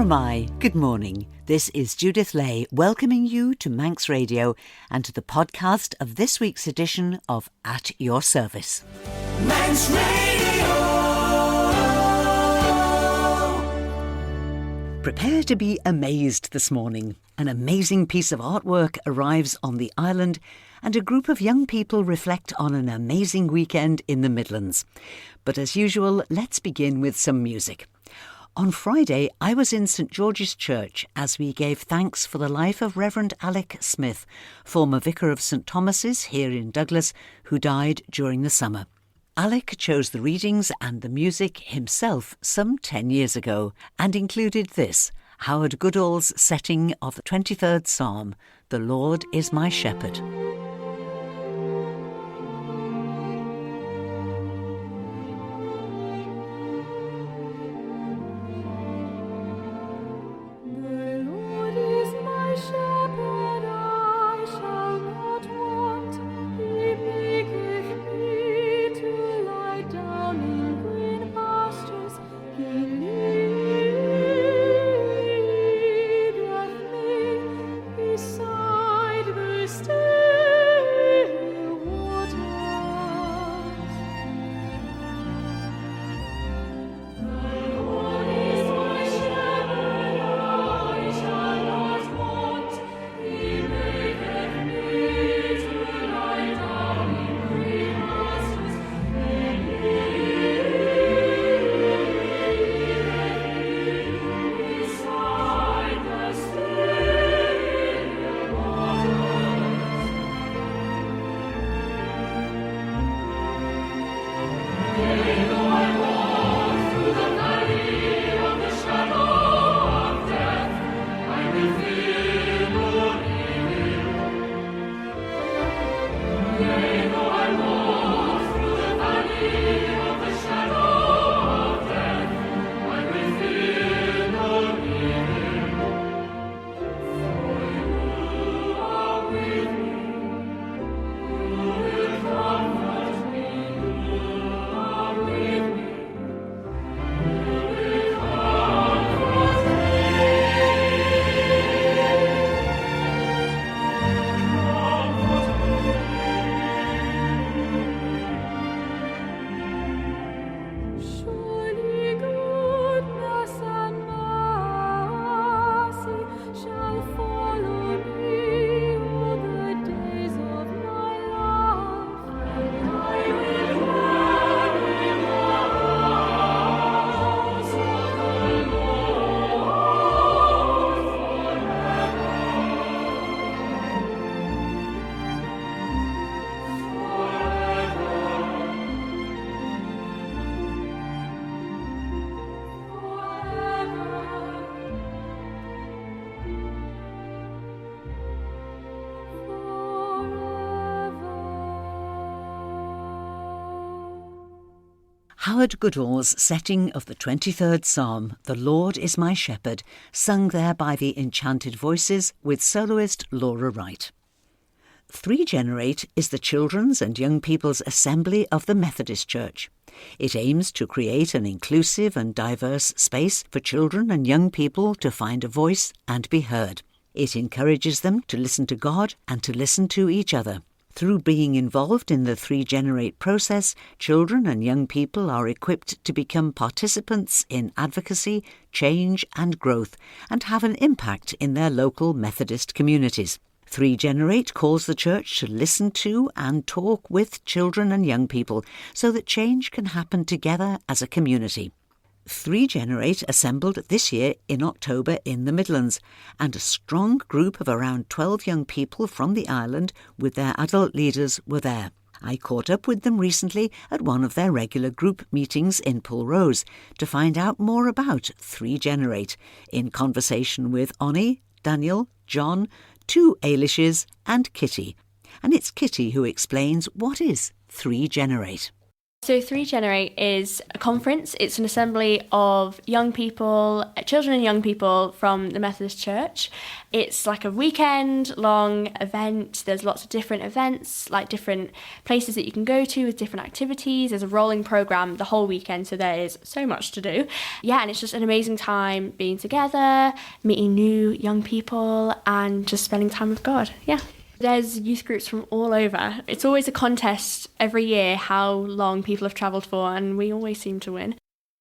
am I. Good morning. This is Judith Lay welcoming you to Manx Radio and to the podcast of this week's edition of At Your Service. Manx Radio! Prepare to be amazed this morning. An amazing piece of artwork arrives on the island and a group of young people reflect on an amazing weekend in the Midlands. But as usual, let's begin with some music. On Friday, I was in St George's Church as we gave thanks for the life of Reverend Ailish Smith, former vicar of St Thomas's here in Douglas, who died during the summer. Ailish chose the readings and the music himself some 10 years ago and included this, Howard Goodall's setting of the 23rd Psalm, The Lord is my Shepherd. Howard Goodall's setting of the 23rd Psalm, The Lord is my Shepherd, sung there by the Enchanted Voices with soloist Laura Wright. 3Generate is the children's and young people's assembly of the Methodist Church. It aims to create an inclusive and diverse space for children and young people to find a voice and be heard. It encourages them to listen to God and to listen to each other. Through being involved in the 3Generate process, children and young people are equipped to become participants in advocacy, change and growth, and have an impact in their local Methodist communities. 3Generate calls the church to listen to and talk with children and young people so that change can happen together as a community. 3Generate assembled this year in October in the Midlands, and a strong group of around 12 young people from the island with their adult leaders were there. I caught up with them recently at one of their regular group meetings in Pulrose to find out more about 3Generate, in conversation with Onnee, Daniel, John, 2 Ailishes and Kitty. And it's Kitty who explains what is 3Generate. So 3Generate is a conference. It's an assembly of young people, children and young people from the Methodist Church. It's like a weekend-long event. There's lots of different events, like different places that you can go to with different activities. There's a rolling programme the whole weekend, so there is so much to do. Yeah, and it's just an amazing time being together, meeting new young people, and just spending time with God. Yeah. There's youth groups from all over. It's always a contest every year how long people have travelled for, and we always seem to win.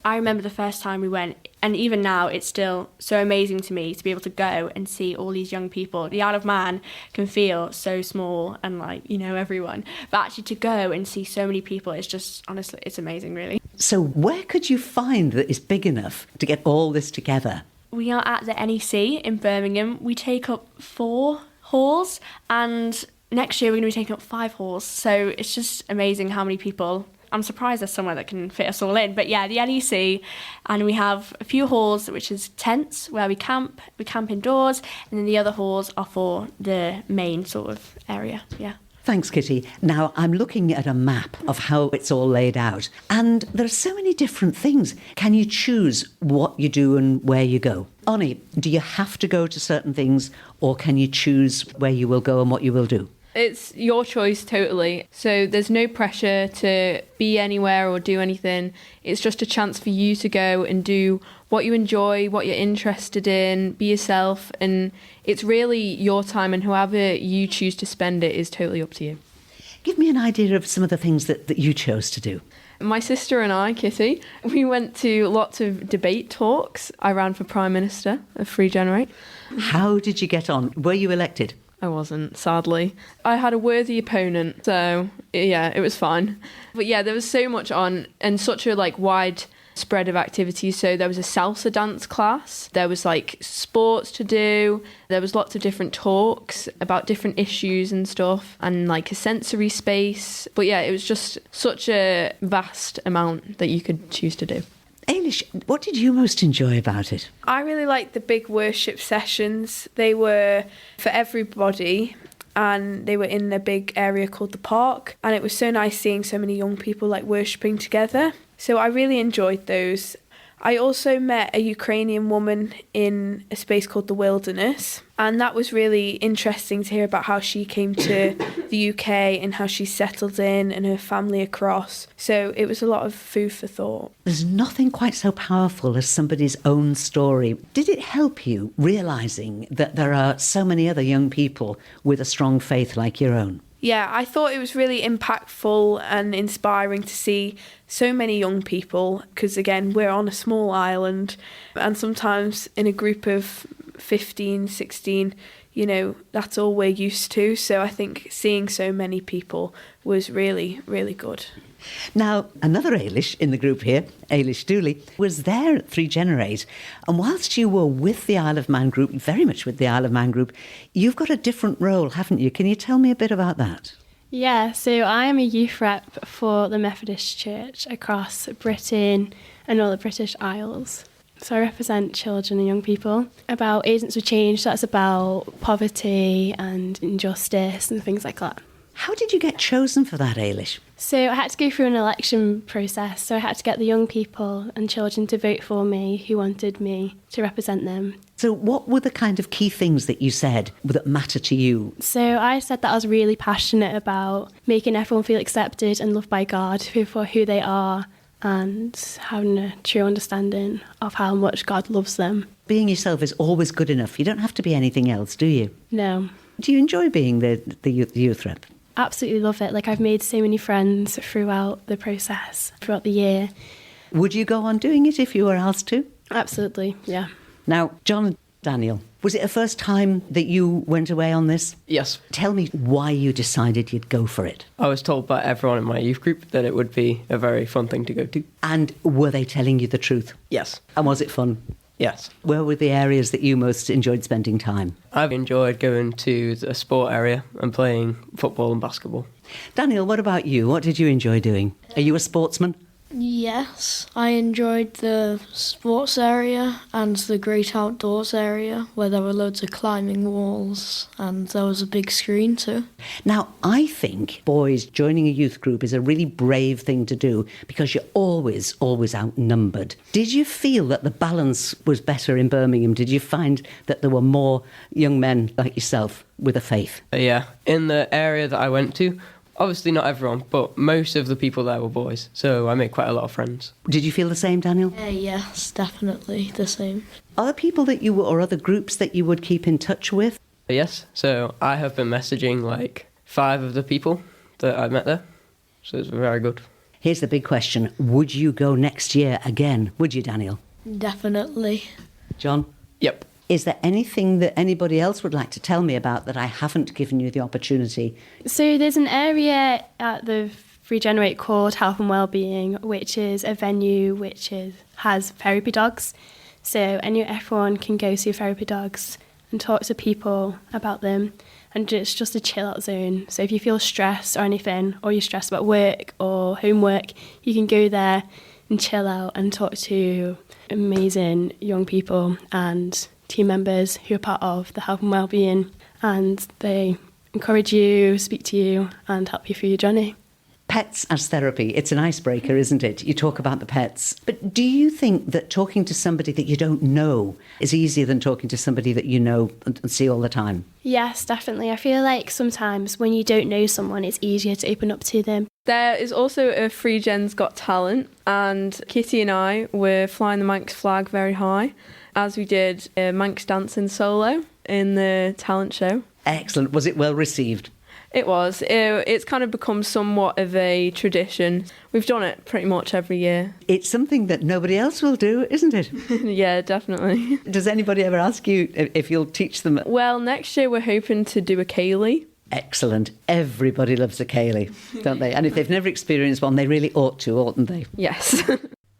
I remember the first time we went, and even now it's still so amazing to me to be able to go and see all these young people. The Isle of Man can feel so small and like, you know, everyone. But actually to go and see so many people, it's just, honestly, it's amazing, really. So where could you find that is big enough to get all this together? We are at the NEC in Birmingham. We take up 4 halls, and next year we're going to be taking up 5 halls. So it's just amazing how many people. I'm surprised there's somewhere that can fit us all in. But yeah, the NEC, and we have a few halls, which is tents where we camp indoors, and then the other halls are for the main sort of area, yeah. Thanks, Kitty. Now, I'm looking at a map of how it's all laid out, and there are so many different things. Can you choose what you do and where you go? Onnee, do you have to go to certain things, or can you choose where you will go and what you will do? It's your choice totally. So there's no pressure to be anywhere or do anything. It's just a chance for you to go and do what you enjoy, what you're interested in, be yourself. And it's really your time, and however you choose to spend it is totally up to you. Give me an idea of some of the things that you chose to do. My sister and I, Kitty, we went to lots of debate talks. I ran for Prime Minister of 3Generate. How did you get on? Were you elected? I wasn't, sadly. I had a worthy opponent, so yeah, it was fine. But yeah, there was so much on, and such a wide spread of activities. So there was a salsa dance class, there was sports to do, there was lots of different talks about different issues and stuff, and a sensory space. But yeah, it was just such a vast amount that you could choose to do. Ailish, what did you most enjoy about it? I really liked the big worship sessions. They were for everybody, and they were in a big area called the park, and it was so nice seeing so many young people worshipping together. So I really enjoyed those. I also met a Ukrainian woman in a space called the Wilderness, and that was really interesting to hear about how she came to the UK and how she settled in and her family across. So it was a lot of food for thought. There's nothing quite so powerful as somebody's own story. Did it help you realising that there are so many other young people with a strong faith like your own? Yeah, I thought it was really impactful and inspiring to see so many young people, because again, we're on a small island, and sometimes in a group of 15, 16, that's all we're used to. So I think seeing so many people was really, really good. Now, another Ailish in the group here, Ailish Dooley, was there at 3Generate. And whilst you were with the Isle of Man group, very much with the Isle of Man group, you've got a different role, haven't you? Can you tell me a bit about that? Yeah, so I am a youth rep for the Methodist Church across Britain and all the British Isles. So I represent children and young people about agents of change. That's about poverty and injustice and things like that. How did you get chosen for that, Ailish? So I had to go through an election process. So I had to get the young people and children to vote for me who wanted me to represent them. So what were the kind of key things that you said that matter to you? So I said that I was really passionate about making everyone feel accepted and loved by God for who they are, and having a true understanding of how much God loves them. Being yourself is always good enough. You don't have to be anything else, do you? No. Do you enjoy being the youth rep? Absolutely love it. I've made so many friends throughout the process, throughout the year. Would you go on doing it if you were asked to? Absolutely, yeah. Now, John and Daniel, was it the first time that you went away on this? Yes. Tell me why you decided you'd go for it. I was told by everyone in my youth group that it would be a very fun thing to go to. And were they telling you the truth? Yes. And was it fun? Yes. Where were the areas that you most enjoyed spending time? I've enjoyed going to the sport area and playing football and basketball. Daniel, what about you? What did you enjoy doing? Are you a sportsman? Yes, I enjoyed the sports area and the great outdoors area where there were loads of climbing walls and there was a big screen too. Now, I think boys joining a youth group is a really brave thing to do because you're always outnumbered. Did you feel that the balance was better in Birmingham? Did you find that there were more young men like yourself with a faith? Yeah, in the area that I went to, obviously not everyone, but most of the people there were boys, so I made quite a lot of friends. Did you feel the same, Daniel? Yes, definitely the same. Are there people that you or other groups that you would keep in touch with? Yes, so I have been messaging like 5 of the people that I met there, so it's very good. Here's the big question. Would you go next year again? Would you, Daniel? Definitely. John? Yep. Is there anything that anybody else would like to tell me about that I haven't given you the opportunity? So there's an area at the Regenerate called Health and Wellbeing, which is a venue has therapy dogs. So everyone can go see therapy dogs and talk to people about them. And it's just a chill out zone. So if you feel stressed or anything, or you're stressed about work or homework, you can go there and chill out and talk to amazing young people and team members who are part of the health and wellbeing, and they encourage you, speak to you and help you through your journey. Pets as therapy, it's an icebreaker, isn't it? You talk about the pets. But do you think that talking to somebody that you don't know is easier than talking to somebody that you know and see all the time? Yes, definitely. I feel like sometimes when you don't know someone, it's easier to open up to them. There is also a Free Gen's Got Talent, and Kitty and I were flying the Manx flag very high as we did a Manx dancing solo in the talent show. Excellent. Was it well received? It was. It's kind of become somewhat of a tradition. We've done it pretty much every year. It's something that nobody else will do, isn't it? Yeah, definitely. Does anybody ever ask you if you'll teach them? Well, next year we're hoping to do a Ealish. Excellent. Everybody loves a Ealish, don't they? And if they've never experienced one, they really ought to, oughtn't they? Yes.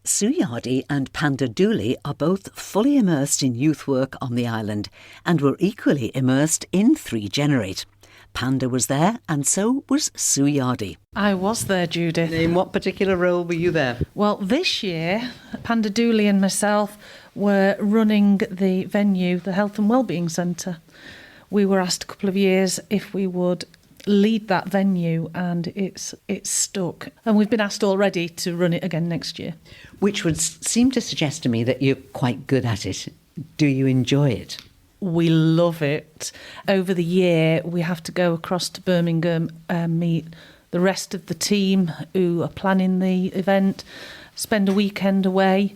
Sue Yardy and Panda Dooley are both fully immersed in youth work on the island and were equally immersed in 3Generate. Panda was there and so was Sue Yardy. I was there, Judith. In what particular role were you there? Well, this year, Panda Dooley and myself were running the venue, the Health and Wellbeing Centre. We were asked a couple of years if we would lead that venue, and it's stuck. And we've been asked already to run it again next year. Which would seem to suggest to me that you're quite good at it. Do you enjoy it? We love it. Over the year, we have to go across to Birmingham and meet the rest of the team who are planning the event, spend a weekend away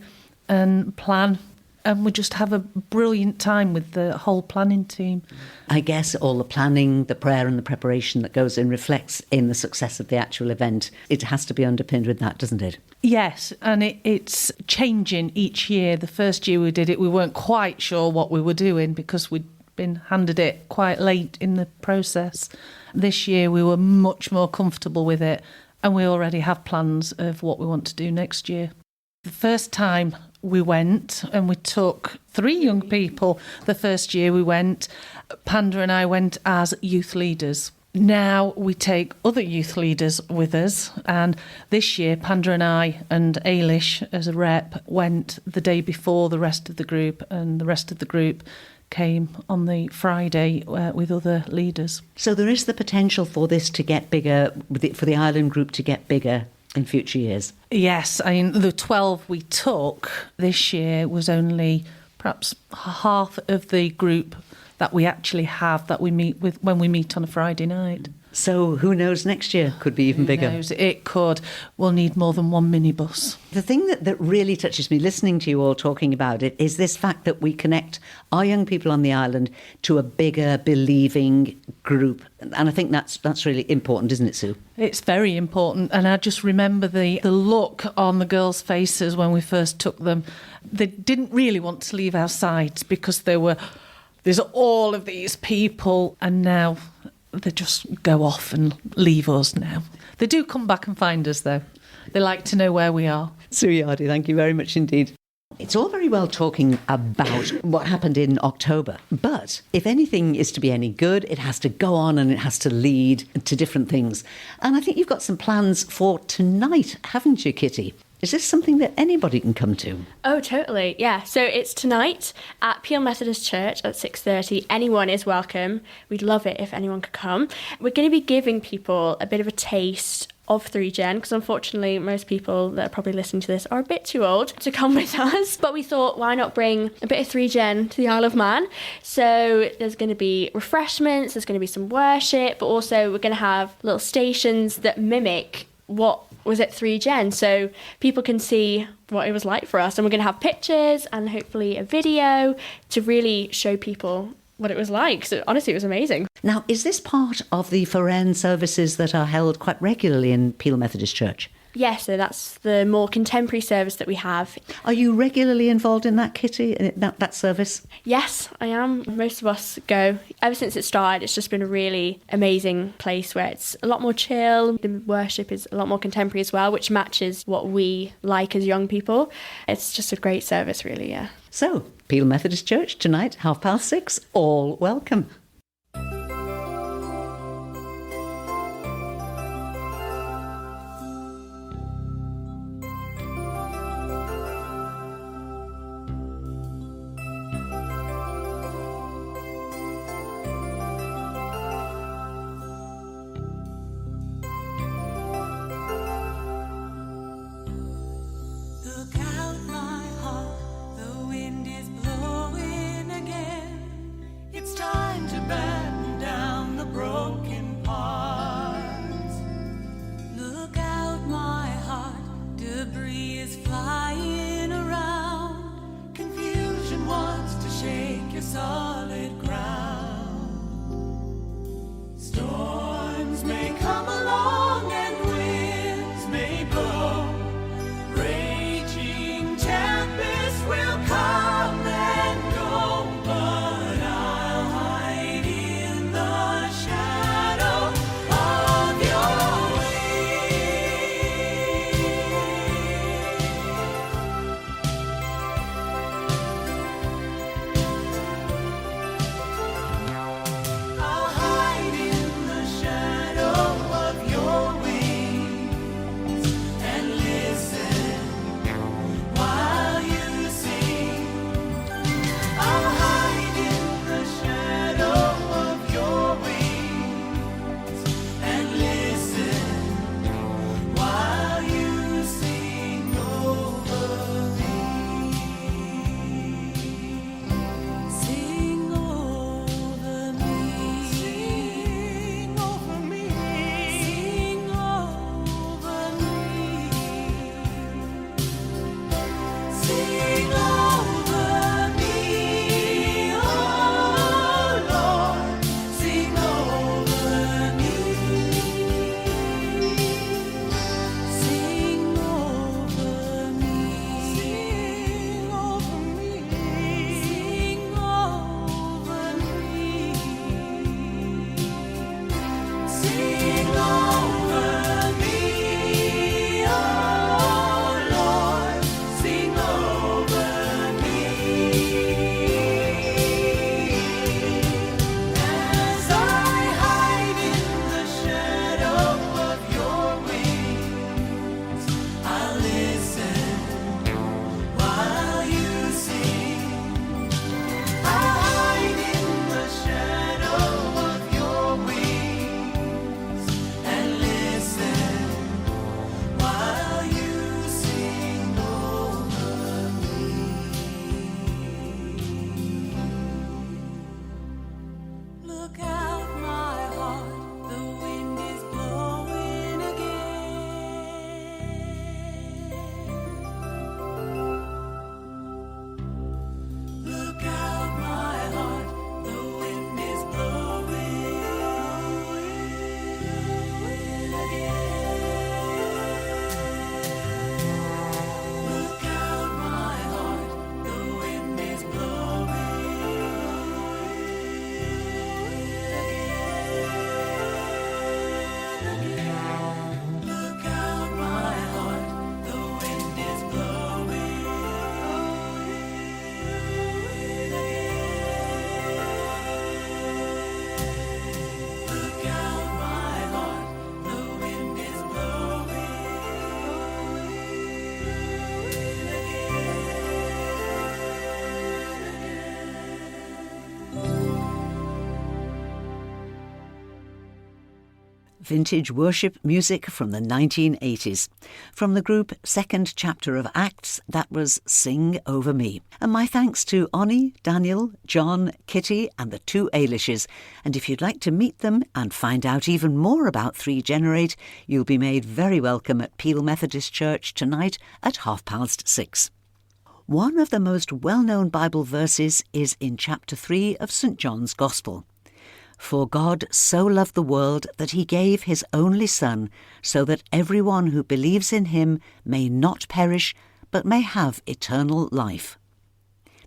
and plan. And we just have a brilliant time with the whole planning team. I guess all the planning, the prayer and the preparation that goes in reflects in the success of the actual event. It has to be underpinned with that, doesn't it? Yes, and it's changing each year. The first year we did it, we weren't quite sure what we were doing because we'd been handed it quite late in the process. This year we were much more comfortable with it, and we already have plans of what we want to do next year. The first time we went, and we took 3 young people the first year we went, Panda and I went as youth leaders. Now we take other youth leaders with us, and this year Panda and I and Ailish as a rep went the day before the rest of the group, and the rest of the group came on the Friday with other leaders. So there is the potential for this to get bigger, for the island group to get bigger in future years? Yes, I mean, the 12 we took this year was only perhaps half of the group that we actually have that we meet with when we meet on a Friday night. So who knows, next year could be even bigger. Who knows, it could. We'll need more than 1 minibus. The thing that really touches me listening to you all talking about it is this fact that we connect our young people on the island to a bigger believing group. And I think that's really important, isn't it, Sue? It's very important. And I just remember the look on the girls' faces when we first took them. They didn't really want to leave our sides because there's all of these people, and now they just go off and leave us now. They do come back and find us, though. They like to know where we are. Sue Yardy, thank you very much indeed. It's all very well talking about what happened in October, but if anything is to be any good, it has to go on and it has to lead to different things. And I think you've got some plans for tonight, haven't you, Kitty? Is this something that anybody can come to? Oh, totally. Yeah. So it's tonight at Peel Methodist Church at 6:30. Anyone is welcome. We'd love it if anyone could come. We're going to be giving people a bit of a taste of 3Gen, because unfortunately most people that are probably listening to this are a bit too old to come with us. But we thought, why not bring a bit of 3Gen to the Isle of Man? So there's going to be refreshments, there's going to be some worship, but also we're going to have little stations that mimic what was at 3Gen, so people can see what it was like for us. And we're going to have pictures and hopefully a video to really show people what it was like. So honestly, it was amazing. Now, is this part of the Foren services that are held quite regularly in Peel Methodist Church? Yes, so that's the more contemporary service that we have. Are you regularly involved in that, Kitty, that service? Yes, I am. Most of us go. Ever since it started, it's just been a really amazing place where it's a lot more chill. The worship is a lot more contemporary as well, which matches what we like as young people. It's just a great service, really, yeah. So, Peel Methodist Church tonight, 6:30, all welcome. vintage worship music from the 1980s. From the group Second Chapter of Acts, that was Sing Over Me. And my thanks to Onnee, Daniel, John, Kitty and the two Ailishes. And if you'd like to meet them and find out even more about 3Generate, you'll be made very welcome at Peel Methodist Church tonight at 6:30. One of the most well-known Bible verses is in chapter 3 of St. John's Gospel. For God so loved the world that he gave his only Son, so that everyone who believes in him may not perish, but may have eternal life.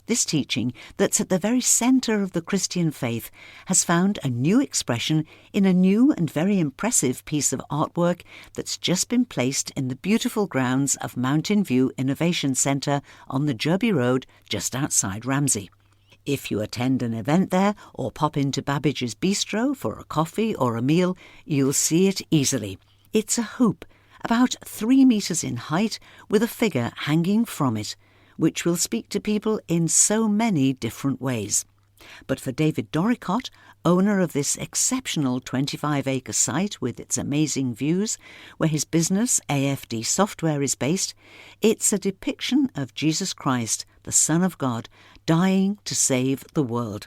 This teaching, that's at the very centre of the Christian faith, has found a new expression in a new and very impressive piece of artwork that's just been placed in the beautiful grounds of Mountain View Innovation Centre on the Jurby Road just outside Ramsey. If you attend an event there or pop into Babbage's Bistro for a coffee or a meal, you'll see it easily. It's a hoop, about 3 metres in height, with a figure hanging from it, which will speak to people in so many different ways. But for David Dorricott, owner of this exceptional 25-acre site with its amazing views, where his business, AFD Software, is based, it's a depiction of Jesus Christ, the Son of God, dying to save the world.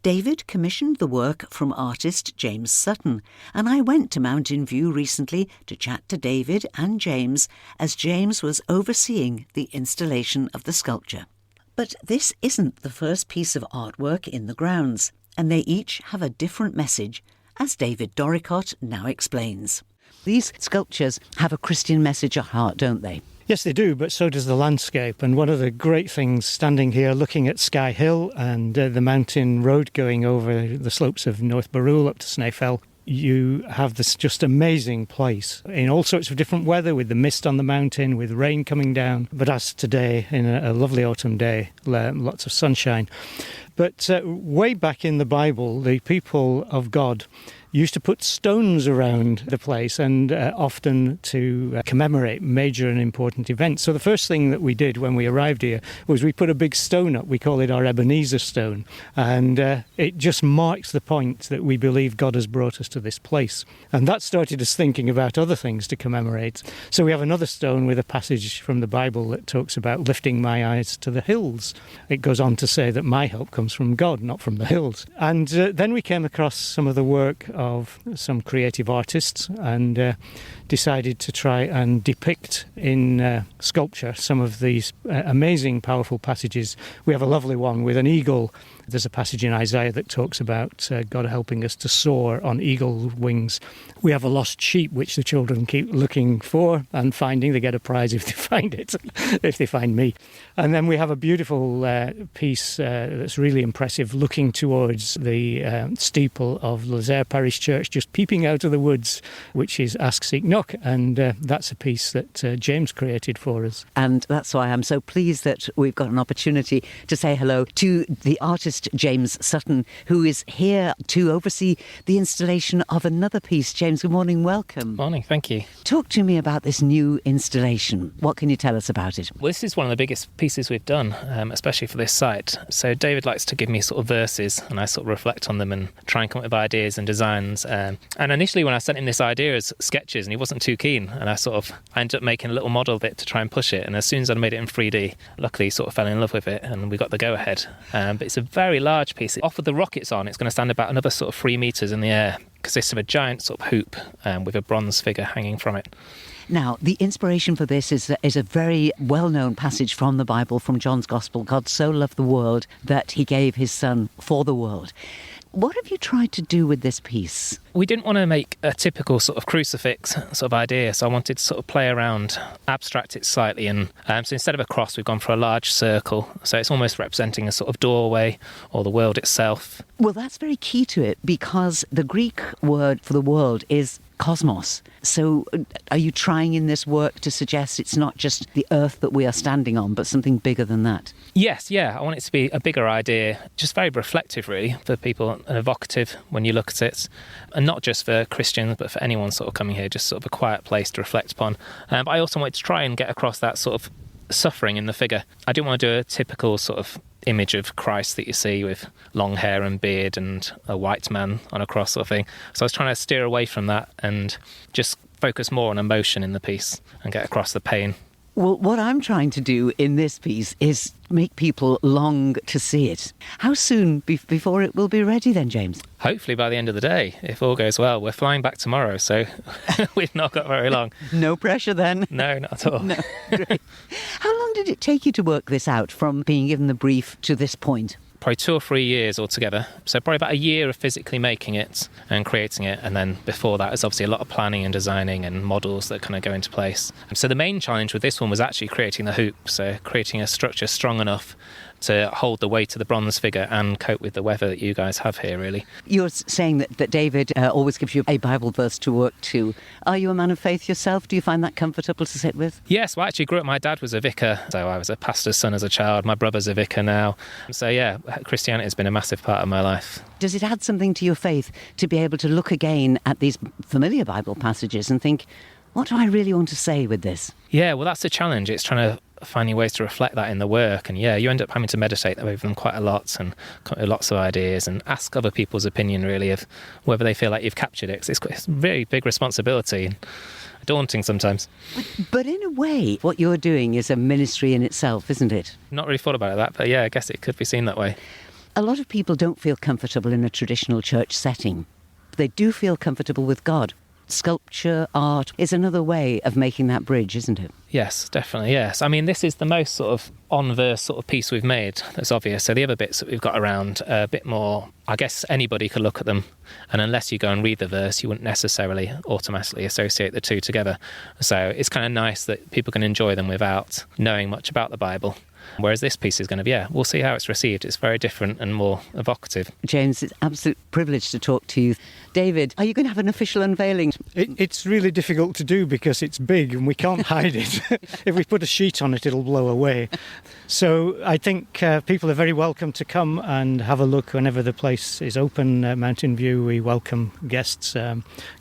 David commissioned the work from artist James Sutton, and I went to Mountain View recently to chat to David and James as James was overseeing the installation of the sculpture. But this isn't the first piece of artwork in the grounds, and they each have a different message, as David Dorricott now explains. These sculptures have a Christian message at heart, don't they? Yes, they do, but so does the landscape. And one of the great things standing here looking at Sky Hill and the mountain road going over the slopes of North Barrule up to Snaefell, you have this just amazing place in all sorts of different weather, with the mist on the mountain, with rain coming down. But as today, in a lovely autumn day, lots of sunshine. But way back in the Bible, the people of God used to put stones around the place, and often to commemorate major and important events. So the first thing that we did when we arrived here was we put a big stone up. We call it our Ebenezer stone. And it just marks the point that we believe God has brought us to this place. And that started us thinking about other things to commemorate. So we have another stone with a passage from the Bible that talks about lifting my eyes to the hills. It goes on to say that my help comes from God, not from the hills. And then we came across some of the work of some creative artists and decided to try and depict in sculpture some of these amazing, powerful passages. We have a lovely one with an eagle. There's a passage in Isaiah that talks about God helping us to soar on eagle wings. We have a lost sheep, which the children keep looking for and finding. They get a prize if they find it, if they find me. And then we have a beautiful piece that's really impressive, looking towards the steeple of Lazaire Parish Church, just peeping out of the woods, which is Ask, Seek, Knock. And that's a piece that James created for us. And that's why I'm so pleased that we've got an opportunity to say hello to the artist James Sutton, who is here to oversee the installation of another piece. James, good morning, welcome. Morning, thank you. Talk to me about this new installation. What can you tell us about it? Well, this is one of the biggest pieces we've done, especially for this site. So David likes to give me sort of verses, and I sort of reflect on them and try and come up with ideas and designs. And initially when I sent him this idea as sketches, and he wasn't too keen, and I ended up making a little model of it to try and push it. And as soon as I made it in 3D, luckily he sort of fell in love with it, and we got the go-ahead. But it's a very large piece. Off with the rockets on, it's going to stand about another sort of 3 metres in the air. Consists of a giant sort of hoop with a bronze figure hanging from it. Now, the inspiration for this is a very well-known passage from the Bible, from John's Gospel. God so loved the world that he gave his Son for the world. What have you tried to do with this piece? We didn't want to make a typical sort of crucifix sort of idea, so I wanted to sort of play around, abstract it slightly, and so instead of a cross, we've gone for a large circle, so it's almost representing a sort of doorway or the world itself. Well, that's very key to it, because the Greek word for the world is cosmos. So are you trying in this work to suggest it's not just the earth that we are standing on, but something bigger than that? Yes, yeah. I want it to be a bigger idea, just very reflective, really, for people, and evocative when you look at it. And not just for Christians, but for anyone sort of coming here, just sort of a quiet place to reflect upon. But I also wanted to try and get across that sort of suffering in the figure. I didn't want to do a typical sort of image of Christ that you see with long hair and beard and a white man on a cross sort of thing. So I was trying to steer away from that and just focus more on emotion in the piece and get across the pain. Well, what I'm trying to do in this piece is make people long to see it. How soon before it will be ready then, James? Hopefully by the end of the day, if all goes well. We're flying back tomorrow, so we've not got very long. No pressure then? No, not at all. No, great. How long did it take you to work this out from being given the brief to this point? Probably 2 or 3 years altogether. So probably about a year of physically making it and creating it. And then before that, there's obviously a lot of planning and designing and models that kind of go into place. So the main challenge with this one was actually creating the hoop. So creating a structure strong enough to hold the weight of the bronze figure and cope with the weather that you guys have here, really. You're saying that David always gives you a Bible verse to work to. Are you a man of faith yourself? Do you find that comfortable to sit with? Yes, well, I actually grew up, my dad was a vicar, so I was a pastor's son as a child. My brother's a vicar now. So yeah, Christianity has been a massive part of my life. Does it add something to your faith to be able to look again at these familiar Bible passages and think, what do I really want to say with this? Yeah, well, that's the challenge. It's trying to finding ways to reflect that in the work, and yeah, you end up having to meditate over them quite a lot and come up with lots of ideas and ask other people's opinion really of whether they feel like you've captured it, 'cause it's a very big responsibility and daunting sometimes. But in a way, what you're doing is a ministry in itself, isn't it? Not really thought about it that, but yeah, I guess it could be seen that way. A lot of people don't feel comfortable in a traditional church setting. They do feel comfortable with God. Sculpture, art is another way of making that bridge, isn't it? Yes, definitely, yes. I mean, this is the most sort of on-verse sort of piece we've made that's obvious. So the other bits that we've got around are a bit more, I guess anybody could look at them, and unless you go and read the verse, you wouldn't necessarily automatically associate the two together. So it's kind of nice that people can enjoy them without knowing much about the Bible. Whereas this piece is going to be, we'll see how it's received. It's very different and more evocative. James, it's an absolute privilege to talk to you. David, are you going to have an official unveiling? It's really difficult to do because it's big and we can't hide it. If we put a sheet on it, it'll blow away. So I think people are very welcome to come and have a look whenever the place is open. Mountain View, we welcome guests.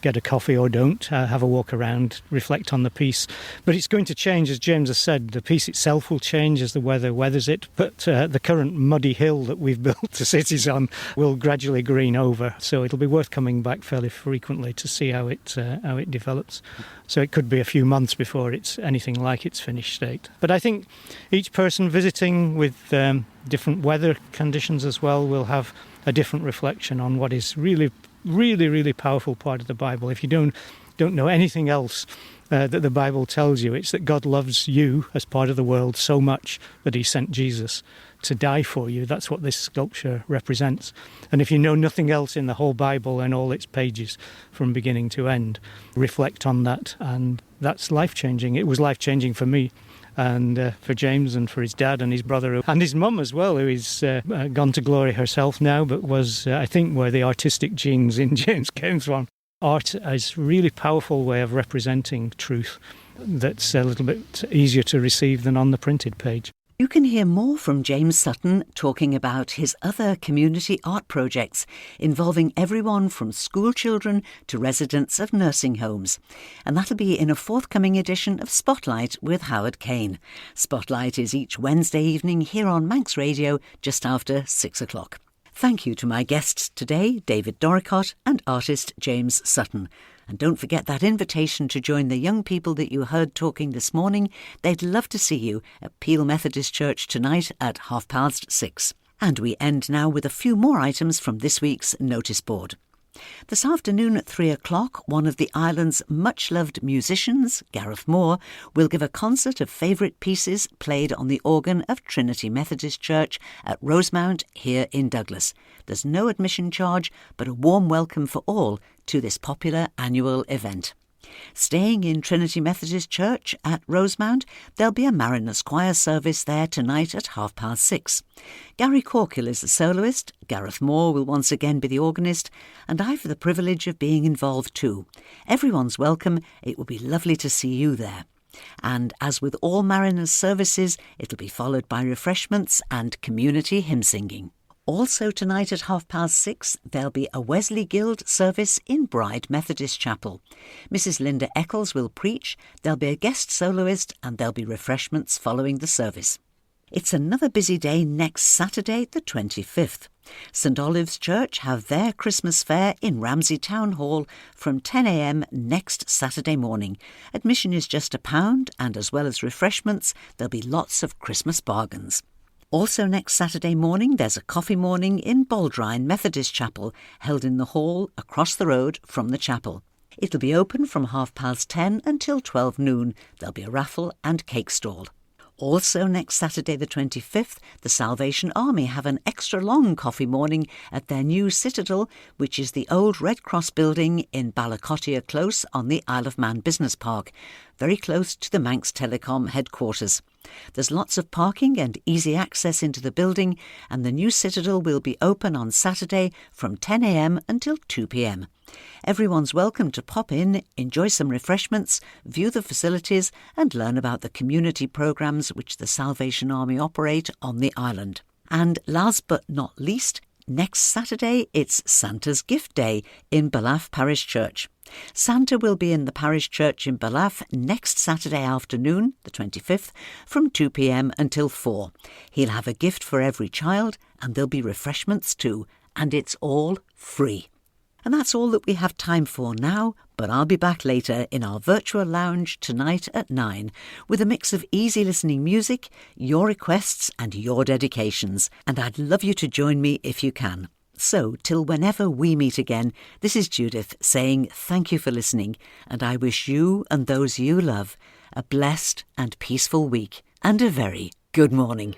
Get a coffee or don't. Have a walk around, reflect on the piece. But it's going to change, as James has said. The piece itself will change as the weather weathers it. But the current muddy hill that we've built the cities on will gradually green over. So it'll be worth coming back fairly frequently to see how it develops. So it could be a few months before it's anything like its finished state. But I think each person visiting with different weather conditions as well will have a different reflection on what is really, really, really powerful part of the Bible. If you don't know anything else that the Bible tells you, it's that God loves you as part of the world so much that he sent Jesus to die for you. That's what this sculpture represents. And if you know nothing else in the whole Bible and all its pages from beginning to end, reflect on that, and that's life-changing. It was life-changing for me and for James and for his dad and his brother and his mum as well, who is gone to glory herself now, but was, I think, where the artistic genes in James came from. Art is a really powerful way of representing truth that's a little bit easier to receive than on the printed page. You can hear more from James Sutton talking about his other community art projects involving everyone from school children to residents of nursing homes. And that'll be in a forthcoming edition of Spotlight with Howard Kane. Spotlight is each Wednesday evening here on Manx Radio just after 6 o'clock. Thank you to my guests today, David Dorricott and artist James Sutton. And don't forget that invitation to join the young people that you heard talking this morning. They'd love to see you at Peel Methodist Church tonight at 6:30. And we end now with a few more items from this week's notice board. This afternoon at 3 o'clock, one of the island's much-loved musicians, Gareth Moore, will give a concert of favourite pieces played on the organ of Trinity Methodist Church at Rosemount here in Douglas. There's no admission charge, but a warm welcome for all to this popular annual event. Staying in Trinity Methodist Church at Rosemount, there'll be a Mariners Choir service there tonight at 6:30. Gary Corkill is the soloist, Gareth Moore will once again be the organist, and I've the privilege of being involved too. Everyone's welcome, it will be lovely to see you there. And as with all Mariners services, it'll be followed by refreshments and community hymn singing. Also tonight at 6:30, there'll be a Wesley Guild service in Bride Methodist Chapel. Mrs. Linda Eccles will preach, there'll be a guest soloist, and there'll be refreshments following the service. It's another busy day next Saturday, the 25th. St Olave's Church have their Christmas fair in Ramsey Town Hall from 10 a.m. next Saturday morning. Admission is just £1, and as well as refreshments, there'll be lots of Christmas bargains. Also next Saturday morning, there's a coffee morning in Baldrine Methodist Chapel, held in the hall across the road from the chapel. It'll be open from 10:30 until 12 noon. There'll be a raffle and cake stall. Also next Saturday the 25th, the Salvation Army have an extra long coffee morning at their new Citadel, which is the old Red Cross building in Ballacottia Close on the Isle of Man Business Park, very close to the Manx Telecom headquarters. There's lots of parking and easy access into the building, and the new Citadel will be open on Saturday from 10 a.m. until 2 p.m. Everyone's welcome to pop in, enjoy some refreshments, view the facilities and learn about the community programmes which the Salvation Army operate on the island. And last but not least, next Saturday it's Santa's Gift Day in Ballaugh Parish Church. Santa will be in the parish church in Ballaugh next Saturday afternoon, the 25th, from 2 p.m. until 4. He'll have a gift for every child, and there'll be refreshments too, and it's all free. And that's all that we have time for now, but I'll be back later in our virtual lounge tonight at 9 with a mix of easy listening music, your requests and your dedications. And I'd love you to join me if you can. So, till whenever we meet again, this is Judith saying thank you for listening, and I wish you and those you love a blessed and peaceful week and a very good morning.